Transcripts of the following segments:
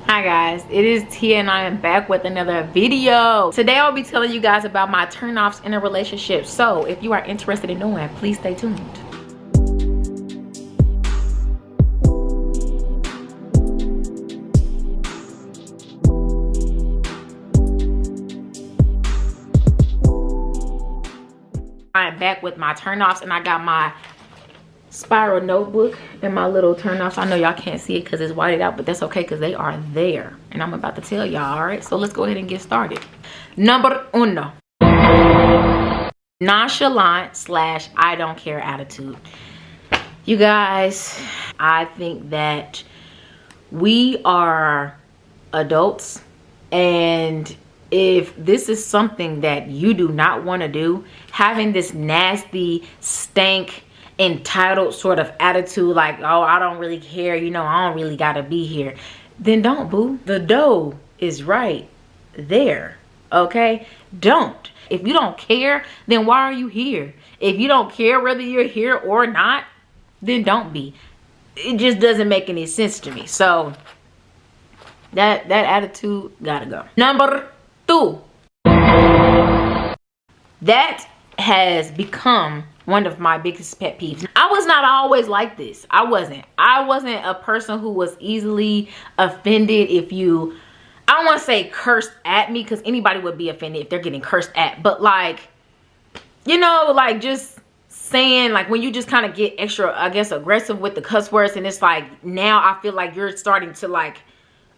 Hi guys, it is Tia and I am back with another video. Today I'll be telling you guys about my turn-offs in a relationship. So if you are interested in knowing, please stay tuned. I am back with my turn-offs and I got my spiral notebook and my little turn-offs. I know y'all can't see it because it's whited out, but that's okay because they are there and I'm about to tell y'all. All right, so let's go ahead and get started. Number uno, nonchalant / I don't care attitude. You guys, I think that we are adults, and if this is something that you do not want to do, having this nasty stank entitled sort of attitude, like, oh, I don't really care, you know, I don't really gotta be here, then don't, boo. The dough is right there, okay? Don't. If you don't care, then why are you here? If you don't care whether you're here or not, then don't be. It just doesn't make any sense to me. So that attitude gotta go. Number two, that has become one of my biggest pet peeves. I was not always like this. I wasn't a person who was easily offended if you, I don't want to say cursed at me, because anybody would be offended if they're getting cursed at, but like, you know, like just saying, like when you just kind of get extra, I guess, aggressive with the cuss words, and it's like, now I feel like you're starting to like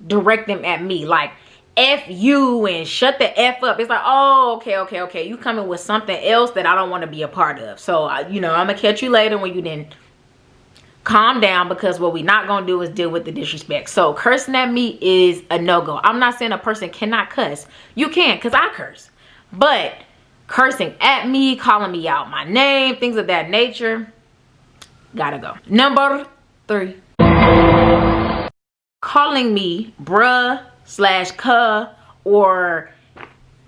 direct them at me, like F you and shut the F up. It's like, oh, okay. You coming with something else that I don't want to be a part of. So, you know, I'm going to catch you later when you didn't calm down, because what we not going to do is deal with the disrespect. So cursing at me is a no-go. I'm not saying a person cannot cuss. You can, because I curse. But cursing at me, calling me out my name, things of that nature, gotta go. Number three, calling me bruh / cuh, or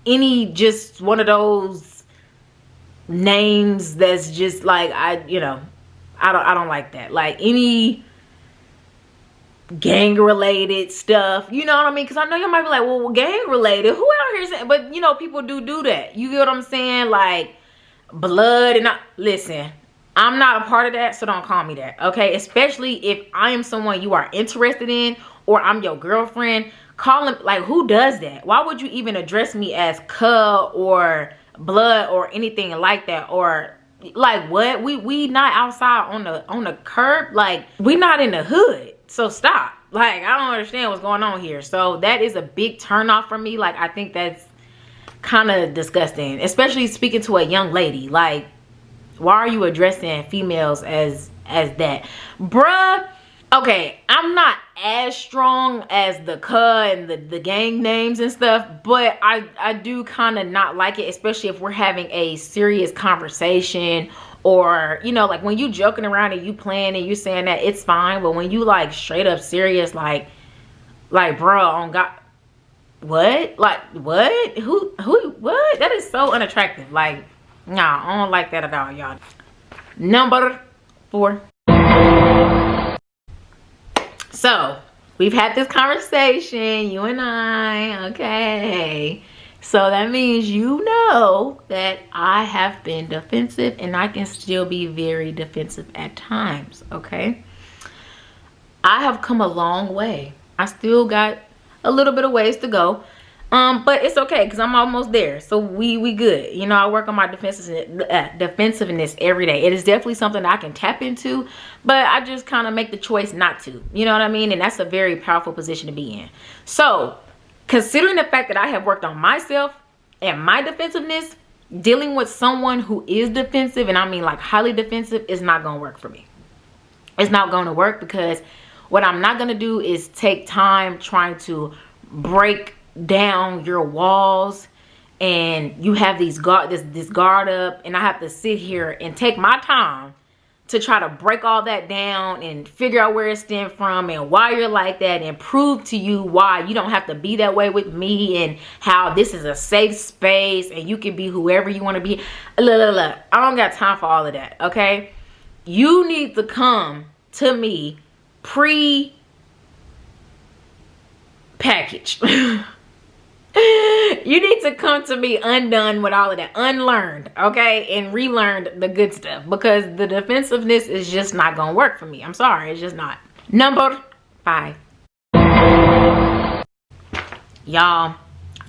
any just one of those names that's just like, I don't like that. Like any gang related stuff, you know what I mean? Because I know you might be like, well, gang related, who out here saying? But you know, people do that. You get what I'm saying? Like blood and listen, I'm not a part of that, so don't call me that, okay? Especially if I am someone you are interested in, or I'm your girlfriend. Call him, like, who does that? Why would you even address me as cuh or blood or anything like that? Or like, what? We not outside on the curb, like we not in the hood. So stop. Like, I don't understand what's going on here. So that is a big turn off for me. Like, I think that's kind of disgusting, especially speaking to a young lady. Like, why are you addressing females as that, bruh? Okay, I'm not as strong as the cuh and the gang names and stuff, but I do kind of not like it, especially if we're having a serious conversation, or, you know, like when you joking around and you playing and you saying that, it's fine. But when you like straight up serious, like bro, on God, what? Like, what? Who, what? That is so unattractive. Like, nah, I don't like that at all, y'all. Number four. So we've had this conversation, you and I, okay? So that means you know that I have been defensive, and I can still be very defensive at times, okay? I have come a long way. I still got a little bit of ways to go. But it's okay, because I'm almost there. So we good. You know, I work on my defensiveness every day. It is definitely something I can tap into, but I just kind of make the choice not to. You know what I mean? And that's a very powerful position to be in. So considering the fact that I have worked on myself and my defensiveness, dealing with someone who is defensive, and I mean like highly defensive, is not going to work for me. It's not going to work, because what I'm not going to do is take time trying to break down your walls, and you have this guard up, and I have to sit here and take my time to try to break all that down and figure out where it stemmed from and why you're like that, and prove to you why you don't have to be that way with me, and how this is a safe space and you can be whoever you want to be. Look, I don't got time for all of that, okay? You need to come to me pre package. You need to come to me undone with all of that, unlearned, okay, and relearned the good stuff, because the defensiveness is just not gonna work for me. I'm sorry, it's just not. Number 5. Y'all,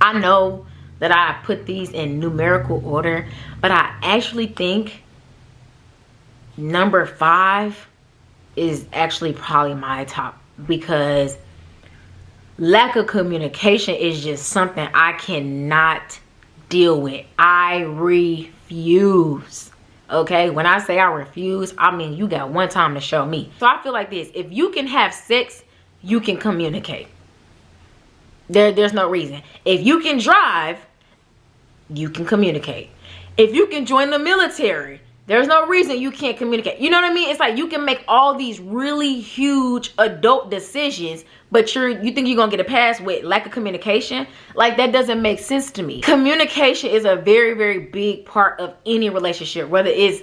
I know that I put these in numerical order, but I actually think number 5 is actually probably my top, because lack of communication is just something I cannot deal with. I refuse. Okay, when I say I refuse, I mean you got one time to show me. So I feel like this: if you can have sex, you can communicate. There's no reason. If you can drive, you can communicate. If you can join the military, there's no reason you can't communicate. You know what I mean? It's like you can make all these really huge adult decisions, but you think you're gonna get a pass with lack of communication? Like, that doesn't make sense to me. Communication is a very, very big part of any relationship, whether it's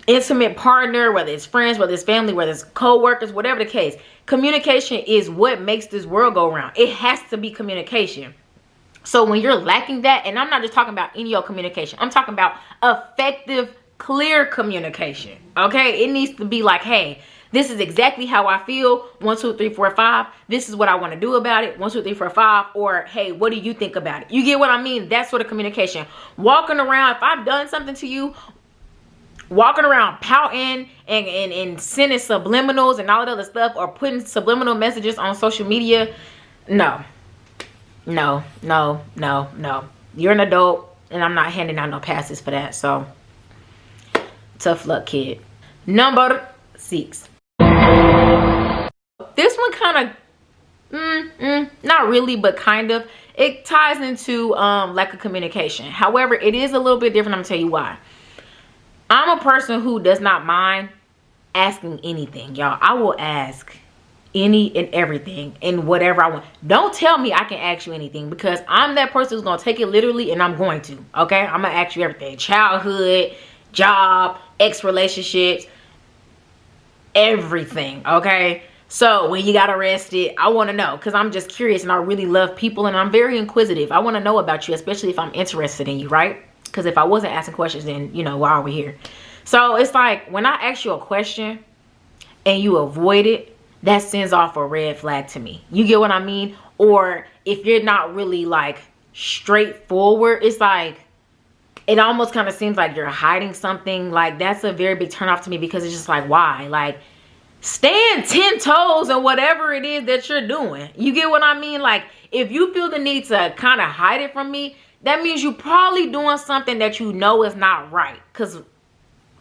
intimate partner, whether it's friends, whether it's family, whether it's co-workers, whatever the case. Communication is what makes this world go round. It has to be communication. So when you're lacking that, and I'm not just talking about any old communication, I'm talking about effective, clear communication. Okay, it needs to be like, hey, this is exactly how I feel. 1, 2, 3, 4, 5. This is what I want to do about it. 1, 2, 3, 4, 5. Or hey, what do you think about it? You get what I mean? That sort of communication. Walking around, if I've done something to you, walking around pouting and sending subliminals and all that other stuff, or putting subliminal messages on social media, no. You're an adult, and I'm not handing out no passes for that. So tough luck, kid. Number 6. This one kind of not really, but kind of. It ties into lack of communication. However, it is a little bit different. I'm gonna tell you why. I'm a person who does not mind asking anything, y'all. I will ask any and everything and whatever I want. Don't tell me I can ask you anything, because I'm that person who's gonna take it literally, and I'm going to. Okay, I'm gonna ask you everything: childhood, job, ex relationships, everything. Okay, so when you got arrested, I want to know, because I'm just curious, and I really love people, and I'm very inquisitive. I want to know about you, especially if I'm interested in you, right? Because if I wasn't asking questions, then, you know, why are we here? So it's like, when I ask you a question and you avoid it, that sends off a red flag to me. You get what I mean? Or if you're not really like straightforward, it's like, it almost kind of seems like you're hiding something. Like, that's a very big turnoff to me, because it's just like, why? Like, stand 10 toes in whatever it is that you're doing. You get what I mean? Like, if you feel the need to kind of hide it from me, that means you're probably doing something that you know is not right. Because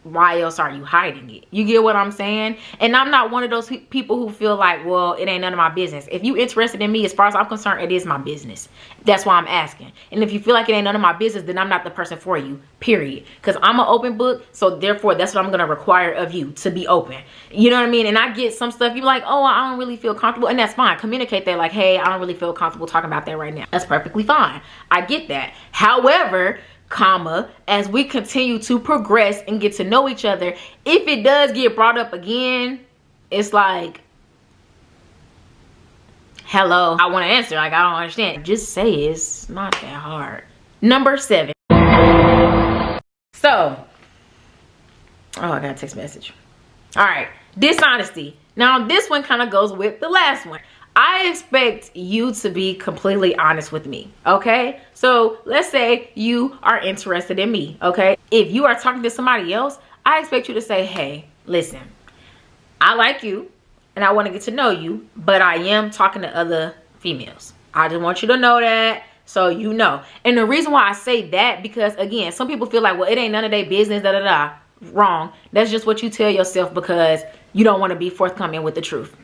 why else are you hiding it? You get what I'm saying? And I'm not one of those people who feel like, well, it ain't none of my business. If you interested in me, as far as I'm concerned, it is my business. That's why I'm asking. And if you feel like it ain't none of my business, then I'm not the person for you, period. Because I'm an open book, so therefore that's what I'm going to require of you, to be open. You know what I mean? And I get some stuff, you're like, oh, I don't really feel comfortable. And that's fine. Communicate that, like, hey, I don't really feel comfortable talking about that right now. That's perfectly fine. I get that. However, as we continue to progress and get to know each other, if it does get brought up again, it's like, hello, I want to answer. Like, I don't understand. Just say it. It's not that hard. Number 7. So, oh, I got a text message. All right, dishonesty. Now, this one kind of goes with the last one. I expect you to be completely honest with me, okay? So let's say you are interested in me, okay? If you are talking to somebody else, I expect you to say, hey, listen, I like you and I want to get to know you, but I am talking to other females. I just want you to know that, so you know. And the reason why I say that, because again, some people feel like, well, it ain't none of their business, da da da. Wrong. That's just what you tell yourself because you don't want to be forthcoming with the truth.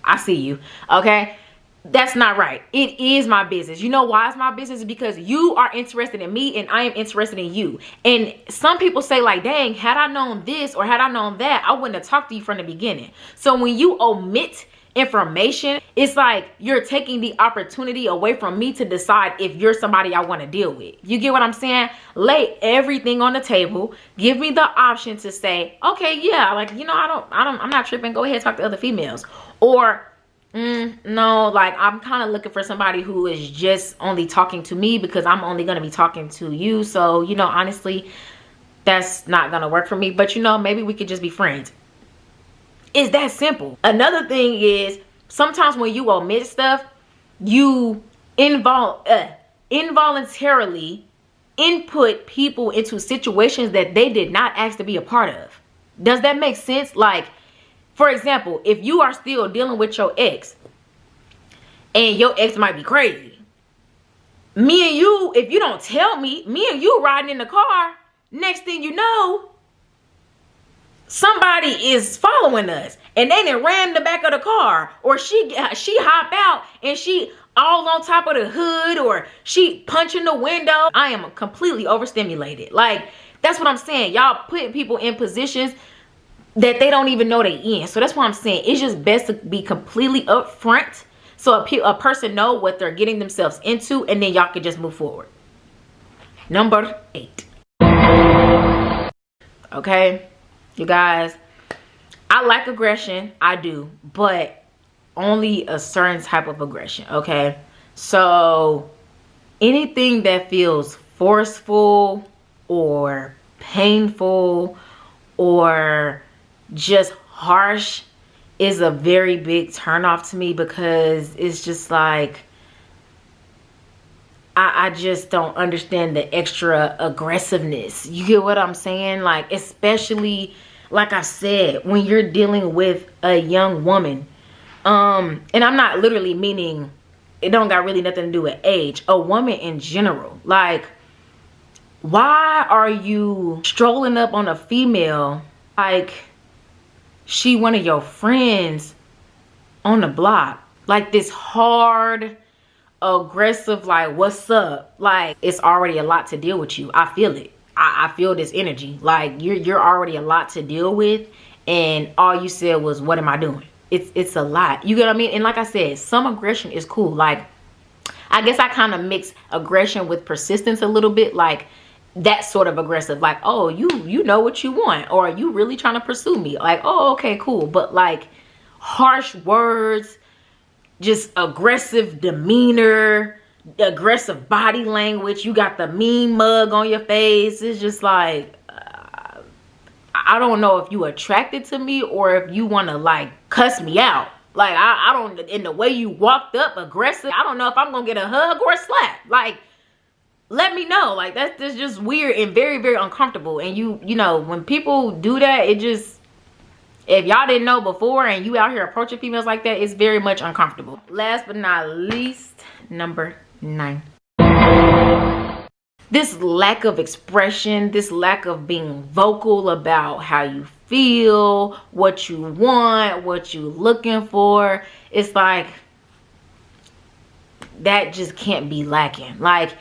I see you, okay? That's not right. It is my business. You know why it's my business? Because you are interested in me and I am interested in you. And some people say like, dang, had I known this or had I known that, I wouldn't have talked to you from the beginning. So when you omit information, it's like you're taking the opportunity away from me to decide if you're somebody I want to deal with. You get what I'm saying? Lay everything on the table. Give me the option to say, okay, yeah, like, you know, I'm not tripping. Go ahead, talk to other females. Or No, like I'm kind of looking for somebody who is just only talking to me because I'm only going to be talking to you. So, you know, honestly, that's not going to work for me. But, you know, maybe we could just be friends. It's that simple. Another thing is sometimes when you omit stuff, you involuntarily input people into situations that they did not ask to be a part of. Does that make sense? Like, for example, if you are still dealing with your ex and your ex might be crazy, me and you, if you don't tell me, me and you riding in the car, next thing you know, somebody is following us and they done ran the back of the car, or she hop out and she all on top of the hood, or she punching the window. I am completely overstimulated. Like, that's what I'm saying. Y'all put people in positions that they don't even know they in. So that's what I'm saying. It's just best to be completely upfront so a person know what they're getting themselves into, and then y'all can just move forward. Number 8. Okay, you guys, I like aggression. I do, but only a certain type of aggression. Okay, so anything that feels forceful or painful or just harsh is a very big turnoff to me, because it's just like I just don't understand the extra aggressiveness. You get what I'm saying? Like, especially like I said, when you're dealing with a young woman, and I'm not literally meaning, it don't got really nothing to do with age, a woman in general. Like, why are you strolling up on a female like she one of your friends on the block? Like, this hard, aggressive, like, what's up? Like, it's already a lot to deal with you. I feel it. I feel this energy. Like, you're already a lot to deal with, and all you said was, what am I doing? It's a lot. You get what I mean? And like I said, some aggression is cool. Like, I guess I kind of mix aggression with persistence a little bit. Like, that sort of aggressive. Like, oh, you know what you want, or are you really trying to pursue me? Like, oh, okay, cool. But like, harsh words, just aggressive demeanor, aggressive body language, you got the mean mug on your face. It's just like, I don't know if you attracted to me or if you want to like cuss me out. Like, I don't, in the way you walked up aggressive, I don't know if I'm gonna get a hug or a slap. Like, let me know. Like, that's just weird and very, very uncomfortable. And you know, when people do that, it just, if y'all didn't know before and you out here approaching females like that, it's very much uncomfortable. Last but not least, number 9. This lack of expression, this lack of being vocal about how you feel, what you want, what you looking for. It's like, that just can't be lacking. Like,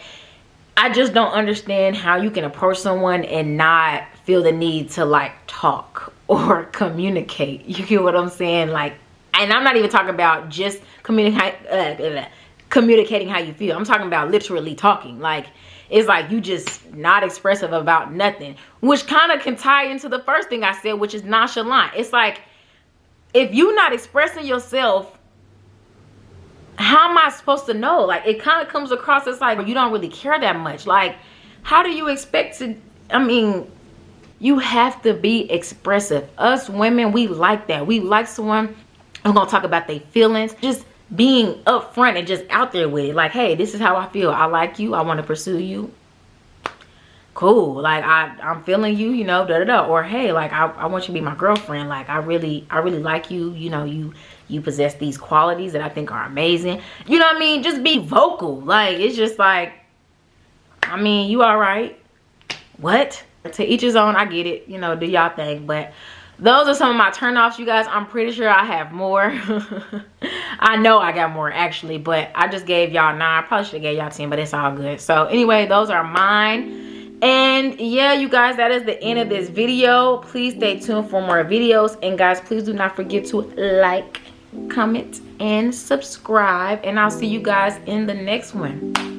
I just don't understand how you can approach someone and not feel the need to like talk or communicate. You get what I'm saying? Like, and I'm not even talking about just communicating how you feel. I'm talking about literally talking. Like, it's like you just not expressive about nothing, which kind of can tie into the first thing I said, which is nonchalant. It's like, if you're not expressing yourself, how am I supposed to know? Like, it kind of comes across as like you don't really care that much. Like, how do you expect to, I mean, you have to be expressive. Us women, we like that. We like someone who's gonna talk about their feelings, just being upfront and just out there with it. Like, hey, this is how I feel. I like you. I want to pursue you. Cool. Like, I'm feeling you, you know, da da da. Or hey, like, I want you to be my girlfriend. Like, I really like you. You know, you possess these qualities that I think are amazing. You know what I mean? Just be vocal. Like, it's just like, I mean, you all right? What? To each his own. I get it. You know, do y'all thing. But those are some of my turnoffs, you guys. I'm pretty sure I have more. I know I got more, actually. But I just gave y'all 9. I probably should have gave y'all 10, but it's all good. So, anyway, those are mine. And, yeah, you guys, that is the end of this video. Please stay tuned for more videos. And, guys, please do not forget to like, comment, and subscribe. And I'll see you guys in the next one.